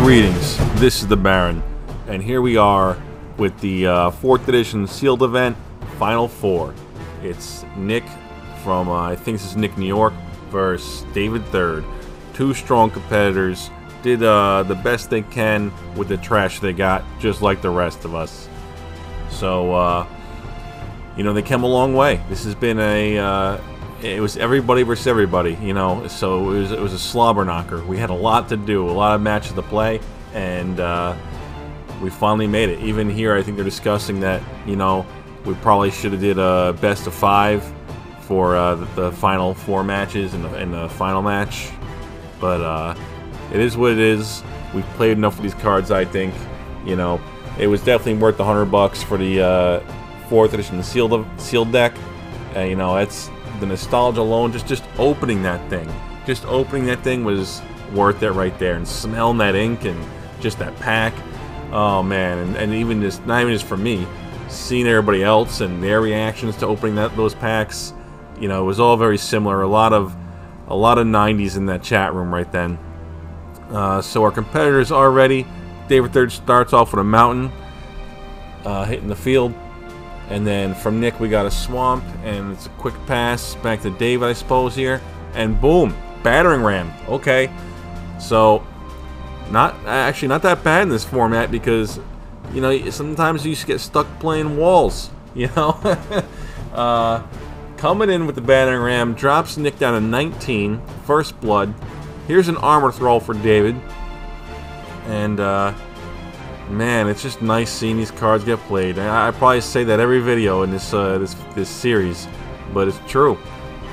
Greetings, this is the Baron, and here we are with the 4th edition sealed event, Final 4. It's Nick from, I think this is Nick New York, versus David Third. Two strong competitors, did the best they can with the trash they got, just like the rest of us. So, you know, they came a long way. This has been it was everybody versus everybody, you know, so it was a slobber knocker. We had a lot to do, a lot of matches to play, and we finally made it. Even here, I think they're discussing that, you know, we probably should have did a best of 5 for the final 4 matches and the final match, but it is what it is. We've played enough of these cards, I think. You know, it was definitely worth the $100 for the 4th edition sealed deck. You know, that's the nostalgia alone. Just opening that thing, was worth it right there. And smelling that ink and just that pack. Oh man, and even just not even just for me, seeing everybody else and their reactions to opening those packs. You know, it was all very similar. A lot of 90s in that chat room right then. So our competitors are ready. David Third starts off with a mountain, hitting the field. And then from Nick we got a swamp, and it's a quick pass back to David, I suppose, here. And boom, battering ram. Okay. So, not that bad in this format, because, you know, sometimes you used to get stuck playing walls, you know? Coming in with the battering ram, drops Nick down to 19, first blood. Here's an armor throw for David. And, man, it's just nice seeing these cards get played. I probably say that every video in this this series, but it's true.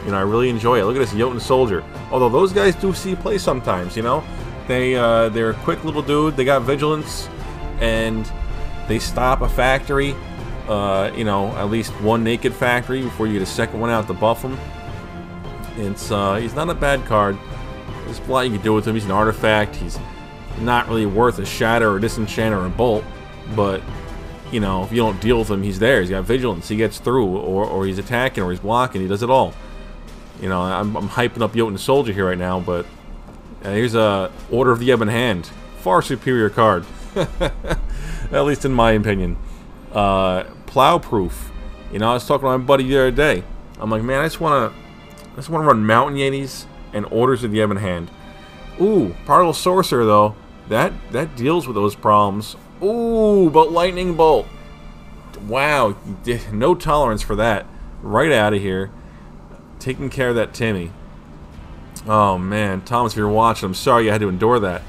You know, I really enjoy it. Look at this Jotun Soldier. Although those guys do see play sometimes, you know. They're a quick little dude. They got vigilance, and they stop a factory. You know, at least one naked factory before you get a second one out to buff him. It's he's not a bad card. There's a lot you can do with him. He's an artifact. He's not really worth a shatter or disenchant or a bolt, but you know, if you don't deal with him, he's there. He's got vigilance. He gets through, or he's attacking, or he's blocking. He does it all. You know, I'm hyping up Jotun Soldier here right now, but here's a Order of the Ebon Hand, far superior card, at least in my opinion. Plow proof. You know, I was talking to my buddy the other day. I'm like, man, I just wanna run Mountain Yetis and Orders of the Ebon Hand. Ooh, Particle Sorcerer though. That deals with those problems. Ooh, but Lightning Bolt. Wow, no tolerance for that. Right out of here. Taking care of that Timmy. Oh man, Thomas, if you're watching, I'm sorry you had to endure that.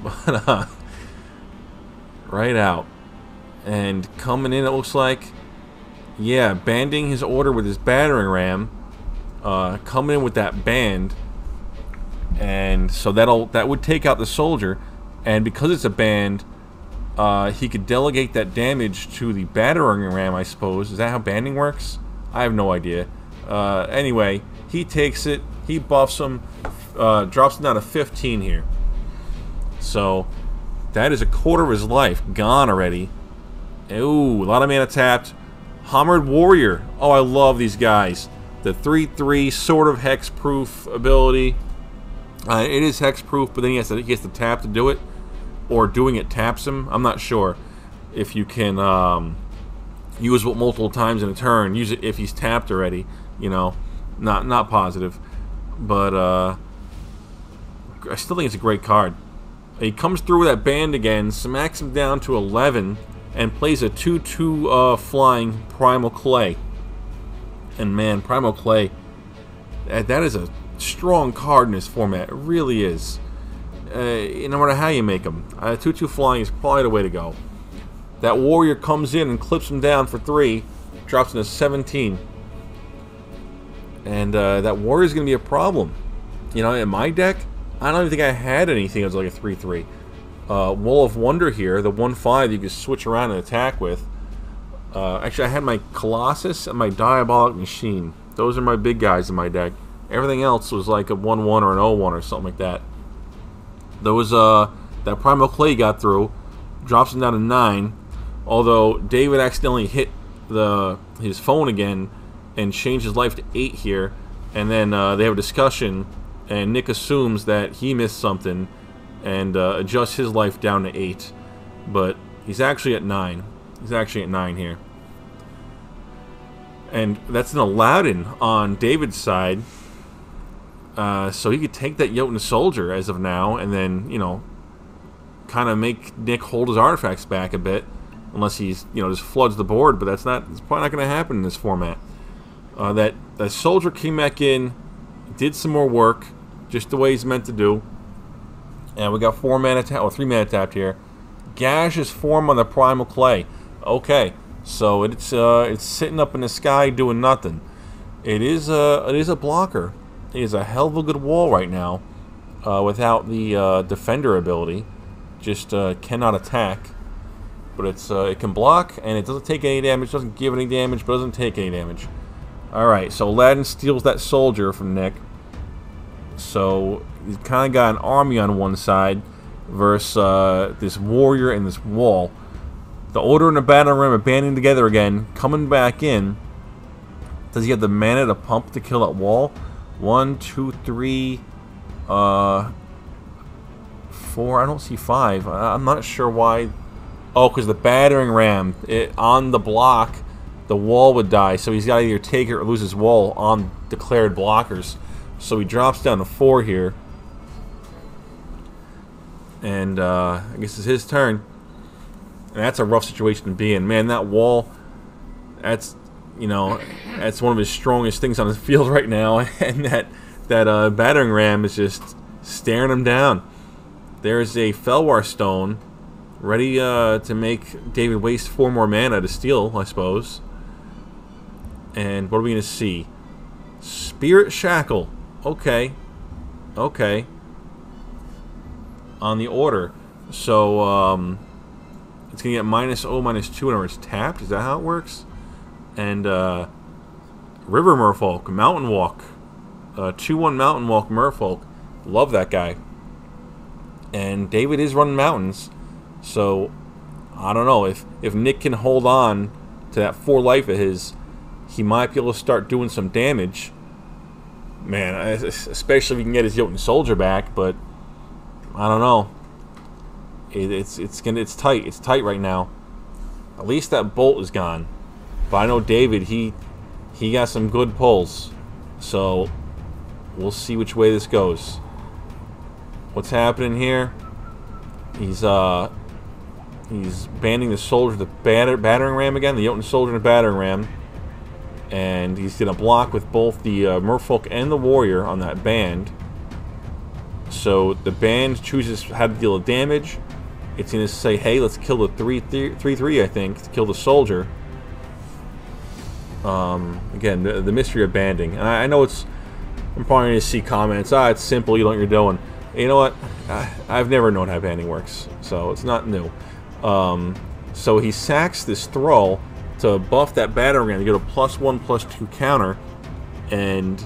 But right out. And coming in, it looks like, yeah, banding his order with his battering ram. Coming in with that band. And so that would take out the soldier, and because it's a band, he could delegate that damage to the battering ram, I suppose. Is that how banding works? I have no idea. Anyway, he takes it, he buffs him, drops him down to 15 here. So that is a quarter of his life gone already. Ooh, a lot of mana tapped. Hammered Warrior. Oh, I love these guys. The 3/3 sort of hex-proof ability. It is hex-proof, but then he has to tap to do it, or doing it taps him. I'm not sure if you can use it multiple times in a turn. Use it if he's tapped already. You know, not positive, but I still think it's a great card. He comes through with that band again, smacks him down to 11, and plays a 2/2 flying Primal Clay. And man, Primal Clay, that is a strong card in this format. It really is. No matter how you make them, 2/2 flying is probably the way to go. That warrior comes in and clips him down for 3, drops into 17, and that warrior is going to be a problem. You know, in my deck, I don't even think I had anything that was like a 3/3. Wall of Wonder here, the 1/5 you could switch around and attack with. Actually, I had my Colossus and my Diabolic Machine. Those are my big guys in my deck. Everything else was like a 1/1 or an 0/1 or something like that. Those that Primal Clay got through, drops him down to 9. Although David accidentally hit his phone again and changed his life to 8 here, and then they have a discussion, and Nick assumes that he missed something, and adjust his life down to 8. But he's actually at 9. He's actually at 9 here. And that's an Aladdin on David's side. So he could take that Jotun Soldier as of now, and then, you know, kind of make Nick hold his artifacts back a bit. Unless he's, you know, just floods the board, but it's probably not going to happen in this format. That soldier came back in, did some more work, just the way he's meant to do. And we got 4 mana tapped, or 3 mana tapped here. Gash is formed on the Primal Clay. Okay, so it's sitting up in the sky doing nothing. It is a blocker. It is a hell of a good wall right now, without the defender ability. Just cannot attack. But it can block, and it doesn't take any damage, doesn't give any damage, but doesn't take any damage. Alright, so Aladdin steals that soldier from Nick. So he's kind of got an army on one side versus this warrior and this wall. The Order and the Battering Ram are banding together again, coming back in. Does he have the mana to pump to kill that wall? 1, 2, 3, 4. I don't see 5. I'm not sure why. Oh, because the Battering Ram, on the block, the wall would die. So he's got to either take it or lose his wall on declared blockers. So he drops down to 4 here. And I guess it's his turn. And that's a rough situation to be in. Man, that wall, that's, you know, that's one of his strongest things on his field right now. And that Battering Ram is just staring him down. There's a Felwar Stone ready to make David waste 4 more mana to steal, I suppose. And what are we going to see? Spirit Shackle. Okay. Okay. On the Order. So, it's going to get -0, -2 whenever it's tapped. Is that how it works? And, River Merfolk. Mountain Walk. 2/1 Mountain Walk Merfolk. Love that guy. And David is running mountains. So, I don't know. If Nick can hold on to that 4 life of his, he might be able to start doing some damage. Man, especially if he can get his Jotun Soldier back, but I don't know. It's tight. It's tight right now. At least that bolt is gone. But I know David, he got some good pulls. So, we'll see which way this goes. What's happening here? He's banning the soldier, the Battering Ram again, the Jotun Soldier and the Battering Ram. And he's going to block with both the Merfolk and the Warrior on that band. So the band chooses how to deal damage. It's going to say, hey, let's kill the 3/3, I think, to kill the soldier. Again, the mystery of banding. And I know I'm probably going to see comments, it's simple, you know what you're doing. You know what? I've never known how banding works, so it's not new. So he sacks this Thrall to buff that Battering Ram to get a +1/+2 counter, and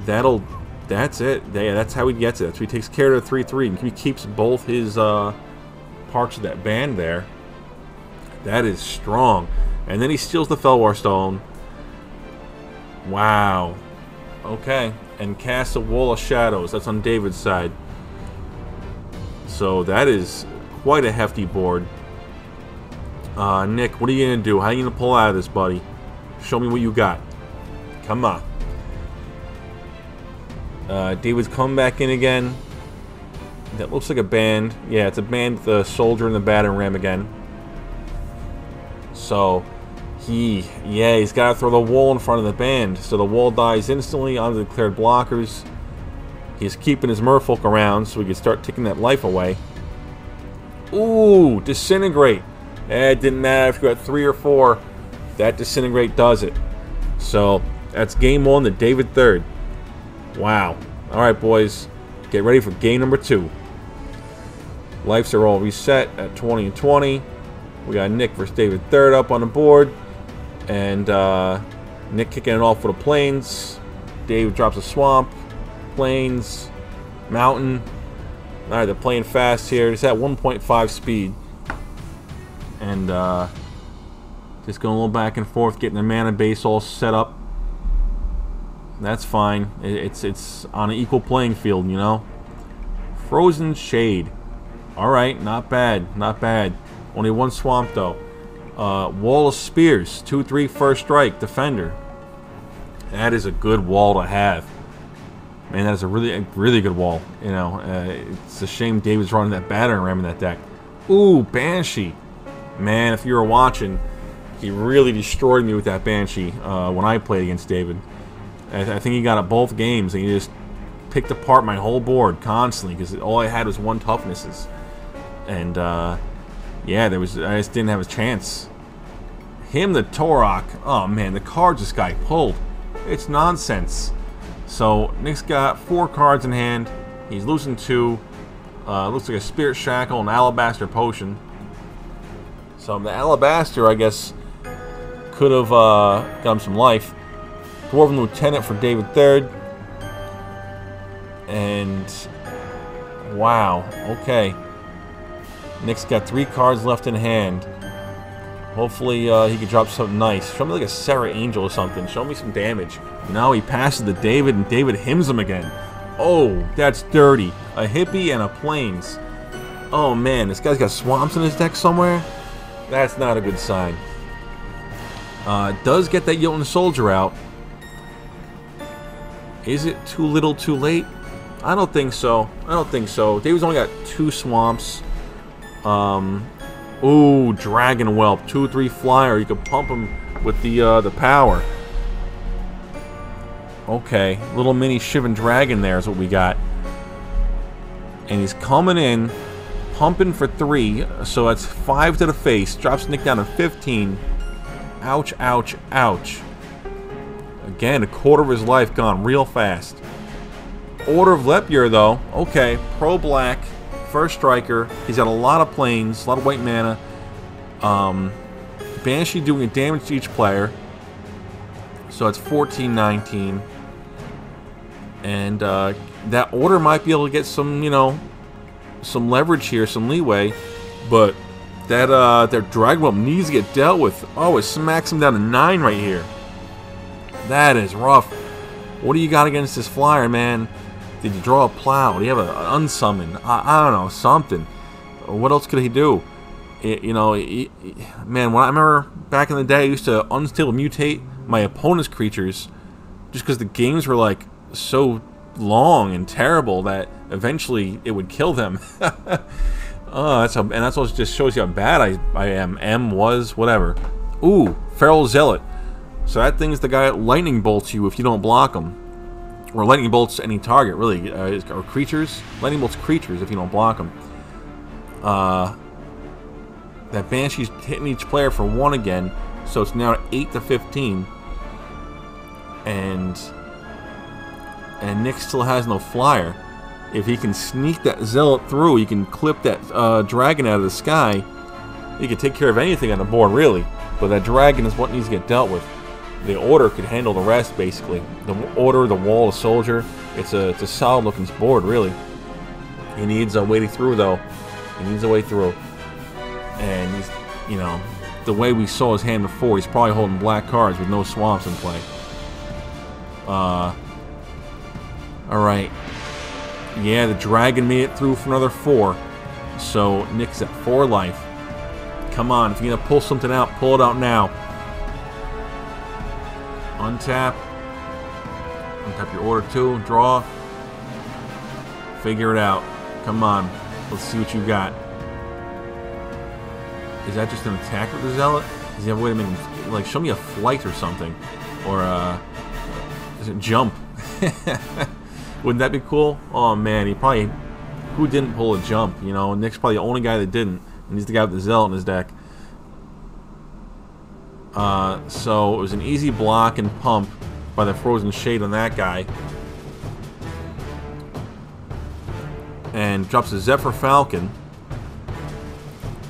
that's it. Yeah, that's how he gets it. So he takes care of the 3/3, and he keeps both his parts of that band there. That is strong. And then he steals the Felwar Stone. Wow. Okay. And casts a Wall of Shadows. That's on David's side. So that is quite a hefty board. Nick, what are you going to do? How are you going to pull out of this, buddy? Show me what you got. Come on. David's coming back in again. That looks like a band. Yeah, it's a band with the Soldier and the Battering Ram again. So, he's got to throw the wall in front of the band. So the wall dies instantly onto the declared blockers. He's keeping his Merfolk around so we can start taking that life away. Ooh, Disintegrate. It didn't matter if you got 3 or 4. That Disintegrate does it. So, that's game 1 to David 3rd. Wow. Alright, boys. Get ready for game number 2. Lives are all reset at 20 and 20. We got Nick versus David 3rd up on the board. And Nick kicking it off with the Plains. David drops a Swamp. Plains. Mountain. Alright, they're playing fast here. It's at 1.5 speed. And just going a little back and forth, getting their mana base all set up. That's fine. It's on an equal playing field, you know. Frozen Shade. Alright, not bad, not bad. Only one swamp though. Wall of Spears, 2/3 first strike, defender. That is a good wall to have. Man, that is a really good wall. You know, it's a shame David's running that battering ram in that deck. Ooh, Banshee. Man, if you were watching, he really destroyed me with that Banshee when I played against David. I think he got it both games, and he just picked apart my whole board constantly because all I had was 1 toughnesses. And yeah, I just didn't have a chance. Him, the Torok. Oh man, the cards this guy pulled. It's nonsense. So Nick's got 4 cards in hand. He's losing 2. Looks like a Spirit Shackle and Alabaster Potion. So the Alabaster, I guess, could have got him some life. Dwarven Lieutenant for David III. And wow, okay. Nick's got 3 cards left in hand. Hopefully he can drop something nice. Show me like a Sarah Angel or something. Show me some damage. Now he passes to David, and David hymns him again. Oh, that's dirty. A hippie and a plains. Oh man, this guy's got swamps in his deck somewhere? That's not a good sign. Does get that Jotun Soldier out. Is it too little too late? I don't think so. I don't think so. David's only got 2 swamps. Ooh, Dragon Whelp, 2/3 flyer. You could pump him with the power. Okay, little mini Shivan Dragon there is what we got. And he's coming in, pumping for 3, so that's 5 to the face. Drops Nick down to 15. Ouch, ouch, ouch. Again, a quarter of his life gone real fast. Order of Lepier, though. Okay, pro-black, first striker. He's got a lot of planes, a lot of white mana. Banshee doing a damage to each player. So it's 14-19. And that order might be able to get some, you know, some leverage here, some leeway. But that their Dragon Whelp needs to get dealt with. Oh, it smacks him down to 9 right here. That is rough. What do you got against this flyer, man? Did you draw a plow? Do you have an unsummon? I don't know, something. What else could he do? You know, man, when I remember back in the day, I used to unstable mutate my opponent's creatures just because the games were like so long and terrible that eventually it would kill them. And that's what just shows you how bad I am. Was whatever. Ooh, Feral Zealot. So that thing's the guy that lightning bolts you if you don't block him. Or lightning bolts any target, really. Or creatures. Lightning bolts creatures if you don't block them. That Banshee's hitting each player for 1 again. So it's now 8 to 15. And Nick still has no flyer. If he can sneak that Zealot through, he can clip that dragon out of the sky. He can take care of anything on the board, really. But that dragon is what needs to get dealt with. The order could handle the rest, basically. The order, the wall, the soldier. It's a solid looking board, really. He needs a way through, though. He needs a way through. And he's, you know, the way we saw his hand before, he's probably holding black cards with no swamps in play. Alright. Yeah, the dragon made it through for another 4. So Nick's at 4 life. Come on, if you're gonna pull something out, pull it out now. Untap. Untap your order 2. Draw. Figure it out. Come on. Let's see what you got. Is that just an attack with the Zealot? Does he have a way to make him, like, show me a flight or something? Or, is it jump? Wouldn't that be cool? Oh, man, he probably... Who didn't pull a jump, you know? Nick's probably the only guy that didn't. And he's the guy with the Zealot in his deck. So it was an easy block and pump by the Frozen Shade on that guy. And drops a Zephyr Falcon.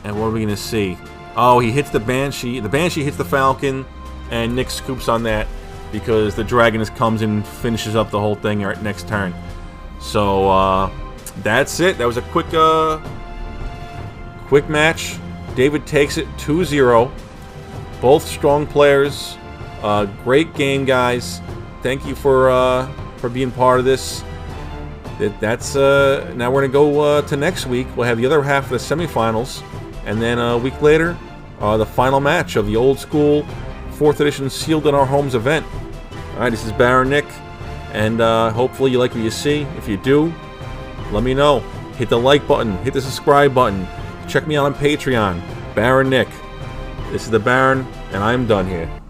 And what are we going to see? Oh, he hits the Banshee. The Banshee hits the Falcon, and Nick scoops on that because the Dragon just comes and finishes up the whole thing right next turn. So, that's it. That was a quick match. David takes it 2-0. Both strong players. Great game, guys. Thank you for being part of this that's now we're gonna go to next week. We'll have the other half of the semifinals, and then a week later, the final match of the Old School 4th edition Sealed in Our Homes event. All right, this is Baron Nick, and hopefully you like what you see. If you do, let me know. Hit the like button, hit the subscribe button. Check me out on Patreon, Baron Nick. This is the Baron, and I'm done here.